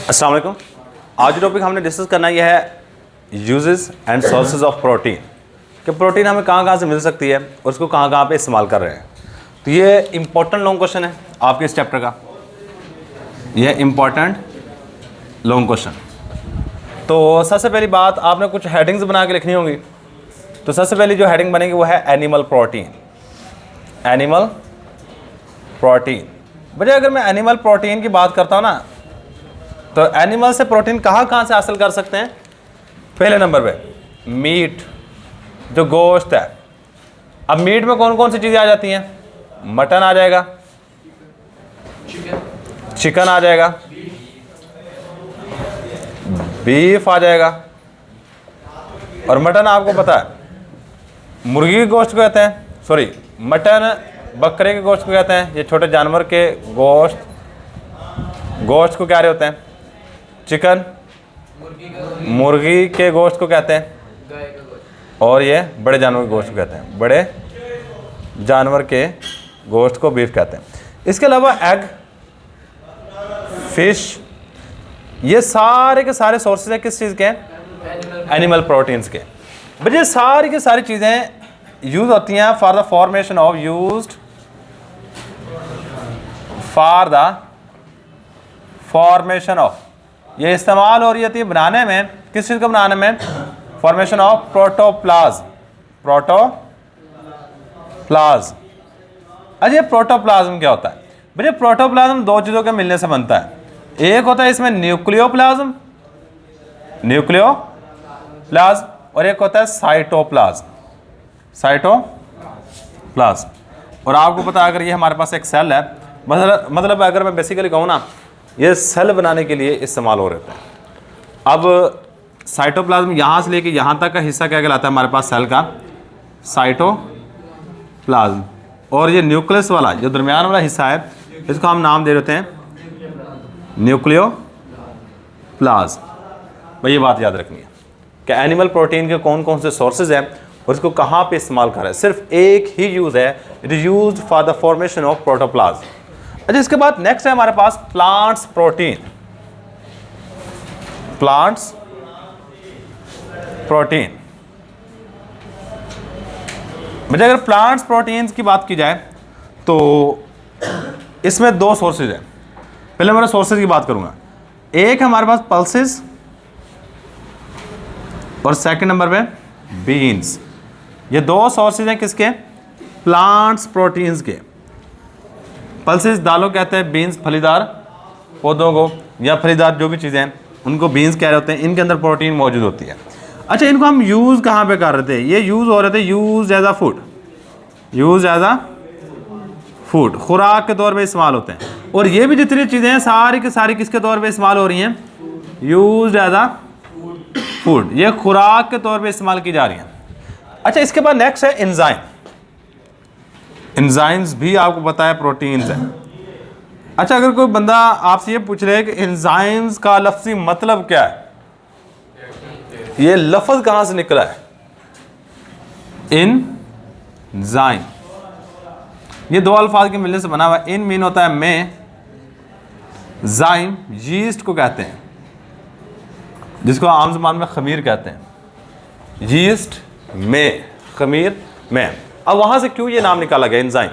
अस्सलाम वालेकुम। आज जो टॉपिक हमने डिस्कस करना है यह है uses and sources of protein, कि प्रोटीन हमें कहाँ कहाँ से मिल सकती है और उसको कहाँ कहाँ पे इस्तेमाल कर रहे हैं। तो ये इम्पोर्टेंट लॉन्ग क्वेश्चन है आपके इस चैप्टर का, यह इम्पोर्टेंट लॉन्ग क्वेश्चन। तो सबसे पहली बात आपने कुछ हेडिंग्स बना के लिखनी होंगी। तो सबसे पहली जो हेडिंग बनेगी वो है एनिमल प्रोटीन। एनिमल प्रोटीन वजह अगर मैं एनिमल प्रोटीन की बात करता हूँ ना, तो एनिमल से प्रोटीन कहाँ कहाँ से हासिल कर सकते हैं। पहले नंबर पे मीट, जो गोश्त है। अब मीट में कौन कौन सी चीज़ें आ जाती हैं? मटन आ जाएगा, चिकन आ जाएगा, बीफ आ जाएगा, और मटन आपको पता है मुर्गी के गोश्त को कहते हैं, सॉरी मटन बकरे के गोश्त को कहते हैं। ये छोटे जानवर के गोश्त को क्या रहे होते हैं? चिकन। मुर्गी के गोश्त को कहते हैं, और ये बड़े जानवर के गोश्त को कहते हैं। बड़े जानवर के गोश्त को बीफ कहते हैं। इसके अलावा एग, फिश, ये सारे के सारे सोर्सेज हैं किस चीज़ के? एनिमल प्रोटीन्स के। बट ये सारी की सारी चीज़ें यूज होती हैं for the formation of for the formation of, ये इस्तेमाल हो रही है बनाने में, किस चीज़ को बनाने में? Formation of protoplasm. प्रोटोप्लाज्म। अच्छा, ये प्रोटोप्लाज्म क्या होता है? भैया प्रोटोप्लाज्म दो चीज़ों के मिलने से बनता है। एक होता है इसमें न्यूक्लियोप्लाज्म, और एक होता है साइटोप्लाज्म। और आपको पता है अगर ये हमारे पास एक सेल है, मतलब अगर मैं बेसिकली कहूँ ना, ये सेल बनाने के लिए इस्तेमाल हो रहे हैं। अब साइटोप्लाज्म यहाँ से लेके यहाँ तक का हिस्सा क्या कहलाता है हमारे पास सेल का? साइटोप्लाज्म। और ये न्यूक्लियस वाला जो दरमियान वाला हिस्सा है, इसको हम नाम दे देते हैं न्यूक्लियोप्लाज्म। भाई ये बात याद रखनी है कि एनिमल प्रोटीन के कौन कौन से सोर्सेज हैं और इसको कहाँ पे इस्तेमाल कर रहे हैं। सिर्फ एक ही यूज़ है, it is used for the formation of protoplasm. अच्छा, इसके बाद नेक्स्ट है हमारे पास प्लांट्स प्रोटीन। प्लांट्स प्रोटीन मुझे अगर प्लांट्स प्रोटीन्स की बात की जाए तो इसमें दो सोर्सेज हैं। पहले मैं सोर्सेज की बात करूंगा। एक हमारे पास पल्सेस और सेकंड नंबर पे बीन्स। ये दो सोर्सेज हैं किसके? प्लांट्स प्रोटीन्स के। पल्सेस दालों कहते हैं, बीन्स फलीदार पौधों को या फलीदार जो भी चीज़ें हैं उनको बीन्स कह रहे होते हैं। इनके अंदर प्रोटीन मौजूद होती है। अच्छा, इनको हम यूज़ कहाँ पे कर रहे थे? ये यूज़ हो रहे थे यूज़ एज अ फूड, खुराक के तौर पे इस्तेमाल होते हैं। और ये भी जितनी चीज़ें हैं सारी की सारी किसके तौर पे इस्तेमाल हो रही हैं? यूज़ एज अ फूड, ये खुराक के तौर पे इस्तेमाल की जा रही हैं। अच्छा, इसके बाद नेक्स्ट है एंजाइम। एंजाइम्स भी आपको पता है प्रोटीन्स है। अच्छा, अगर कोई बंदा आपसे ये पूछ रहे कि एंजाइम्स का लफ्ज़ी मतलब क्या है, ये लफ्ज़ कहाँ से निकला है? एंजाइम ये दो अल्फाज के मिलने से बना हुआ है। इन मीन होता है में, जाइम यीस्ट को कहते हैं, जिसको आम ज़बान में खमीर कहते हैं। यीस्ट में, खमीर में। अब वहाँ से क्यों ये नाम निकाला गया एंजाइम?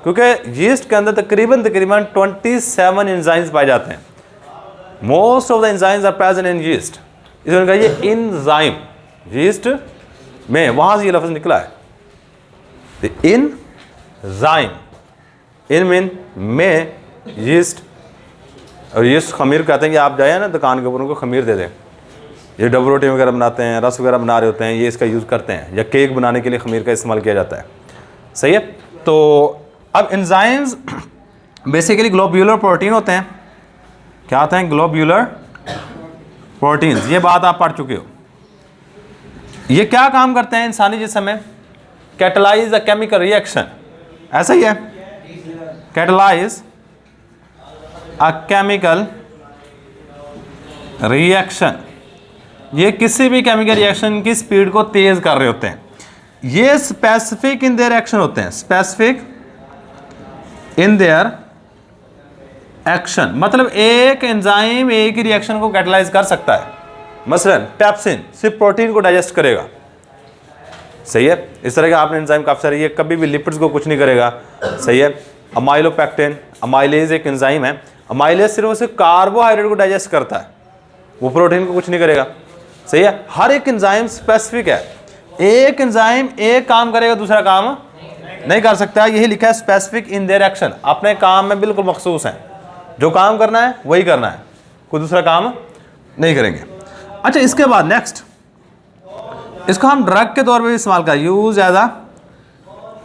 क्योंकि यीस्ट के अंदर तकरीबन 27 एंजाइम्स पाए जाते हैं। Most of the enzymes are present in yeast, इसलिए कहा ये एंजाइम यीस्ट में, वहाँ से ये लफ्ज़ निकला है। एंजाइम, इन मीन में, यीस्ट, और यीस्ट खमीर कहते हैं कि आप जाए ना दुकान के ऊपर उनको खमीर दे दें। ये डबल रोटी वगैरह बनाते हैं, रस वगैरह बना रहे होते हैं, ये इसका यूज़ करते हैं, या केक बनाने के लिए खमीर का इस्तेमाल किया जाता है। सही है। तो अब एंजाइम्स बेसिकली ग्लोब्यूलर प्रोटीन होते हैं। क्या होते हैं? Globular proteins. ये बात आप पढ़ चुके हो। ये क्या काम करते हैं इंसानी जिस्म में? कैटलाइज अ केमिकल रिएक्शन, ऐसा ही है, कैटलाइज अ केमिकल रिएक्शन। ये किसी भी केमिकल रिएक्शन की स्पीड को तेज कर रहे होते हैं। ये स्पेसिफिक इन देयर एक्शन होते हैं, स्पेसिफिक इन देयर एक्शन, मतलब एक एंजाइम एक ही रिएक्शन को कैटलाइज कर सकता है। मसलन पेप्सिन सिर्फ प्रोटीन को डाइजेस्ट करेगा, सही है। इस तरह का आपने एंजाइम काफ़ी सारी, ये कभी भी लिपिड्स को कुछ नहीं करेगा, सही है। अमाइलोपेक्टिन, अमाइलेज एक एंजाइम है, अमाइलेज सिर्फ कार्बोहाइड्रेट को डाइजेस्ट करता है, वो प्रोटीन को कुछ नहीं करेगा, सही है। हर एक एंजाइम स्पेसिफिक है, एक एंजाइम एक काम करेगा दूसरा काम नहीं कर सकता। यही लिखा है स्पेसिफिक इन देयर एक्शन, अपने काम में बिल्कुल मखसूस हैं, जो काम करना है वही करना है, कोई दूसरा काम नहीं करेंगे। अच्छा, इसके बाद नेक्स्ट, इसको हम ड्रग के तौर पे भी इस्तेमाल कर, यूज एज अ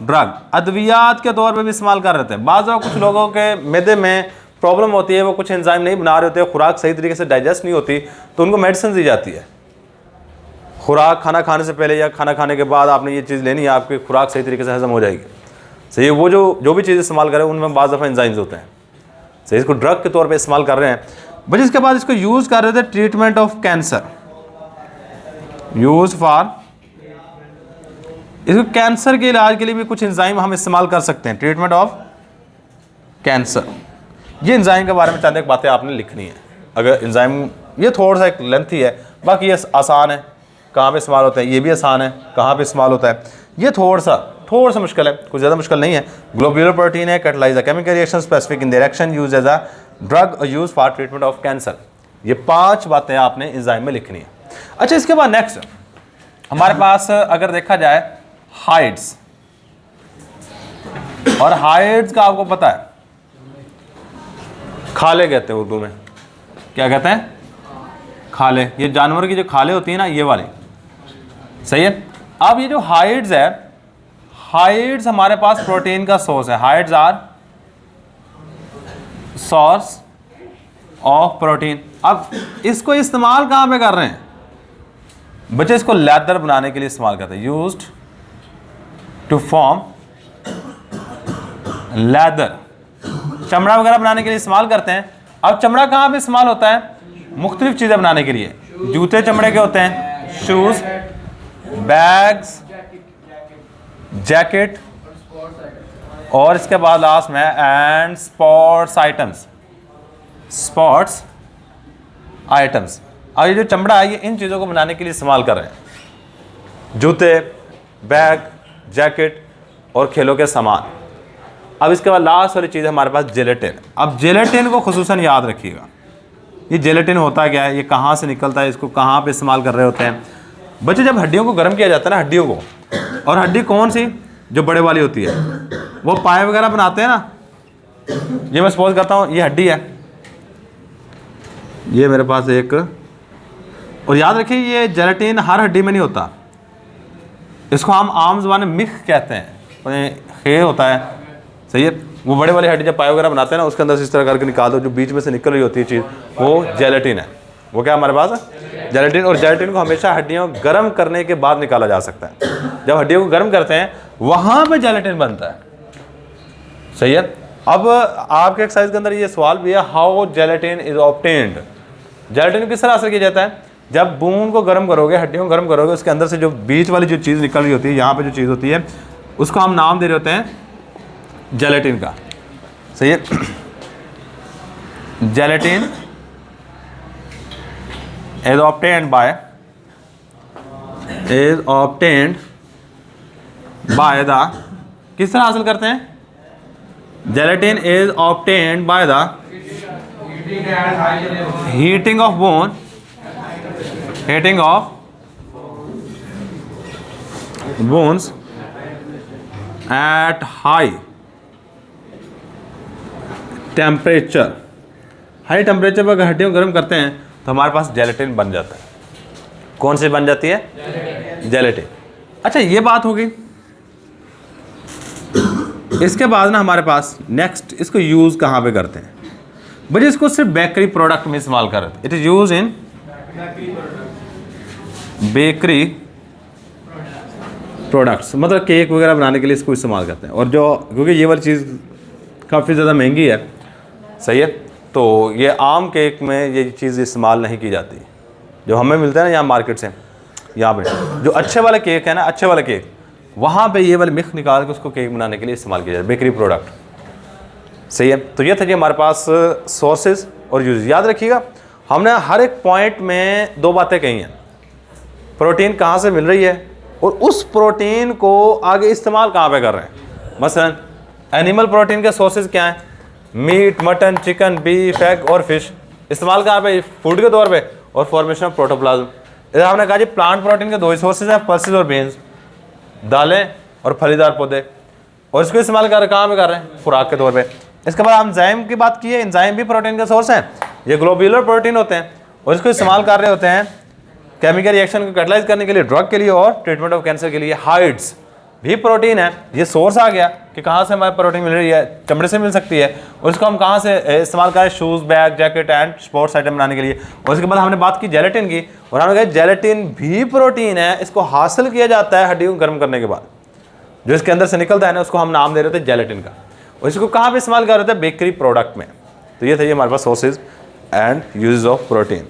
ड्रग, अद्वियात के तौर पे भी इस्तेमाल कर रहे थे। बाज़ कुछ लोगों के मैदे में प्रॉब्लम होती है, वो कुछ एंजाइम नहीं बना रहे होते, खुराक सही तरीके से डाइजेस्ट नहीं होती, तो उनको मेडिसिन दी जाती है। खुराक खाना खाने से पहले या खाना खाने के बाद आपने ये चीज़ लेनी है, आपकी खुराक सही तरीके से हजम हो जाएगी, सही है। वो जो भी चीज़ इस्तेमाल करें उनमें बाज़ दफ़ा एंजाइम्स होते हैं, सही। इसको ड्रग के तौर पे इस्तेमाल कर रहे हैं। बट इसके बाद इसको यूज़ कर रहे थे treatment of cancer, use for, इसको कैंसर के इलाज के लिए भी कुछ एंजाइम हम इस्तेमाल कर सकते हैं, ट्रीटमेंट ऑफ कैंसर। ये एंजाइम के बारे में चंद एक बातें आपने लिखनी है। अगर एंजाइम, ये थोड़ा सा एक लेंथी है, बाकी ये आसान है, कहाँ पे इस्तेमाल होता है ये भी आसान है, कहाँ पे इस्तेमाल होता है ये थोड़ा सा मुश्किल है, कुछ ज़्यादा मुश्किल नहीं है। ग्लोब्यूलर प्रोटीन है, catalyse a chemical reaction specific in their action, use as a drug और use for treatment of cancer. ये 5 बातें आपने एंजाइम में लिखनी है। अच्छा, इसके बाद नेक्स्ट हमारे पास अगर देखा जाए हाइड्स, और हाइड्स का आपको पता है खाले कहते हैं उर्दू में, क्या कहते हैं, खाले। ये जानवर की जो खाले होती है ना, ये वाली, सही है। अब ये जो हाइड्स है, हाइड्स हमारे पास प्रोटीन का सोर्स है, hides are source of protein. अब इसको इस्तेमाल कहाँ पे कर रहे हैं बच्चे, इसको लेदर बनाने के लिए इस्तेमाल करते हैं, यूज्ड टू फॉर्म लेदर, चमड़ा वगैरह बनाने के लिए इस्तेमाल करते हैं। अब चमड़ा कहाँ पे इस्तेमाल होता है, मुख्तलिफ चीज़ें बनाने के लिए, जूते चमड़े के होते हैं, शूज़, बैग्स, जैकेट, और इसके बाद लास्ट में and sports items, sports items. अब ये जो चमड़ा है ये इन चीज़ों को बनाने के लिए इस्तेमाल कर रहे हैं, जूते, बैग, जैकेट और खेलों के सामान। अब इसके बाद लास्ट वाली चीज़ है हमारे पास जेलेटिन। अब जेलेटिन को खुसूसन याद रखिएगा, ये जेलेटिन होता क्या है, ये कहाँ से निकलता है, इसको कहाँ पे इस्तेमाल कर रहे होते हैं बच्चे। जब हड्डियों को गर्म किया जाता है ना, हड्डियों को, और हड्डी कौन सी, जो बड़े वाली होती है, वो पाए वगैरह बनाते हैं ना, ये मैं सपोज करता हूँ ये हड्डी है, ये मेरे पास एक, और याद रखिए ये जेलेटिन हर हड्डी में नहीं होता, इसको हम आम ज़बान में मिख कहते हैं, खे होता है, सही है। वो बड़े वाली हड्डी जब पाए वगैरह बनाते हैं ना, उसके अंदर से इस तरह करके निकाल दो, जो बीच में से निकल रही होती है चीज़, वो जेलेटिन है। वो क्या हमारे पास है, जेलेटिन। और जेलेटिन को हमेशा हड्डियों को गर्म करने के बाद निकाला जा सकता है। जब हड्डियों को गर्म करते हैं वहाँ पे जेलेटिन बनता है, सही है। अब आपके एक्सरसाइज के अंदर ये सवाल भी है, how gelatin is obtained, gelatin किस तरह असर किया जाता है। जब बून को गर्म करोगे, हड्डियों को गर्म करोगे, उसके अंदर से जो बीच वाली जो चीज़ निकल रही होती है, यहाँ पे जो चीज़ होती है, उसको हम नाम दे रहे होते हैं जेलेटिन का, सही है। Gelatin is obtained by the, किस तरह हासिल करते हैं, gelatin is obtained by the heating of bone, heating of bones at high temperature, high temperature पर हड्डियों को गर्म करते हैं तो हमारे पास जेलेटिन बन जाता है। कौन सी बन जाती है, जेलेटिन। अच्छा, ये बात होगी। इसके बाद ना हमारे पास नेक्स्ट, इसको यूज़ कहाँ पे करते हैं बच्चे, इसको सिर्फ बेकरी प्रोडक्ट में इस्तेमाल कर रहे हैं। It is use in bakery products, मतलब केक वगैरह बनाने के लिए इसको इस्तेमाल करते हैं। और जो, क्योंकि ये वाली चीज़ काफ़ी ज़्यादा महंगी है, सही है, तो ये आम केक में ये चीज़ इस्तेमाल नहीं की जाती। जो हमें मिलता है ना यहाँ मार्केट से, यहाँ पे जो अच्छे वाले केक है ना, अच्छे वाले केक, वहाँ पे ये वाले मिक्स निकाल के उसको केक बनाने के लिए इस्तेमाल किया जाता है, बेकरी प्रोडक्ट, सही है। तो ये था जी हमारे पास सोर्सेज और यूज। याद रखिएगा हमने हर एक पॉइंट में दो बातें कही हैं, प्रोटीन कहाँ से मिल रही है और उस प्रोटीन को आगे इस्तेमाल कहाँ पे कर रहे हैं। मसलन एनिमल प्रोटीन के सोर्सेज क्या हैं, meat, mutton, chicken, beef, egg और फिश। इस्तेमाल कहाँ पे, फूड के तौर पे और फॉर्मेशन ऑफ प्रोटोप्लाज्म। इधर हमने कहा जी प्लांट प्रोटीन के दो ही सोर्सेज हैं, पल्सेस और बीन्स, दालें और फलीदार पौधे, और इसको इस्तेमाल कहाँ पे कर रहे हैं, खुराक के तौर पे। इसके बाद एंजाइम की बात की है, एंजाइम भी प्रोटीन के सोर्स हैं, ये ग्लोब्यूलर प्रोटीन होते हैं और इसको इस्तेमाल कर रहे होते हैं केमिकल रिएक्शन को कैटलाइज करने के लिए, ड्रग के लिए और ट्रीटमेंट ऑफ कैंसर के लिए। हाइड्स भी प्रोटीन है, ये सोर्स आ गया कि कहाँ से हमारे प्रोटीन मिल रही है, चमड़े से मिल सकती है और इसको हम कहाँ से इस्तेमाल करें, shoes, bag, jacket and sports item बनाने के लिए। और उसके बाद हमने बात की जेलेटिन की और हमने कहा जेलेटिन भी प्रोटीन है, इसको हासिल किया जाता है हड्डियों को गर्म करने के बाद, जो इसके अंदर से निकलता है ना उसको हम नाम दे रहे थे जेलेटिन का, और इसको कहाँ पे इस्तेमाल कर रहे थे, बेकरी प्रोडक्ट में। तो ये था ये हमारे पास sources and uses of protein.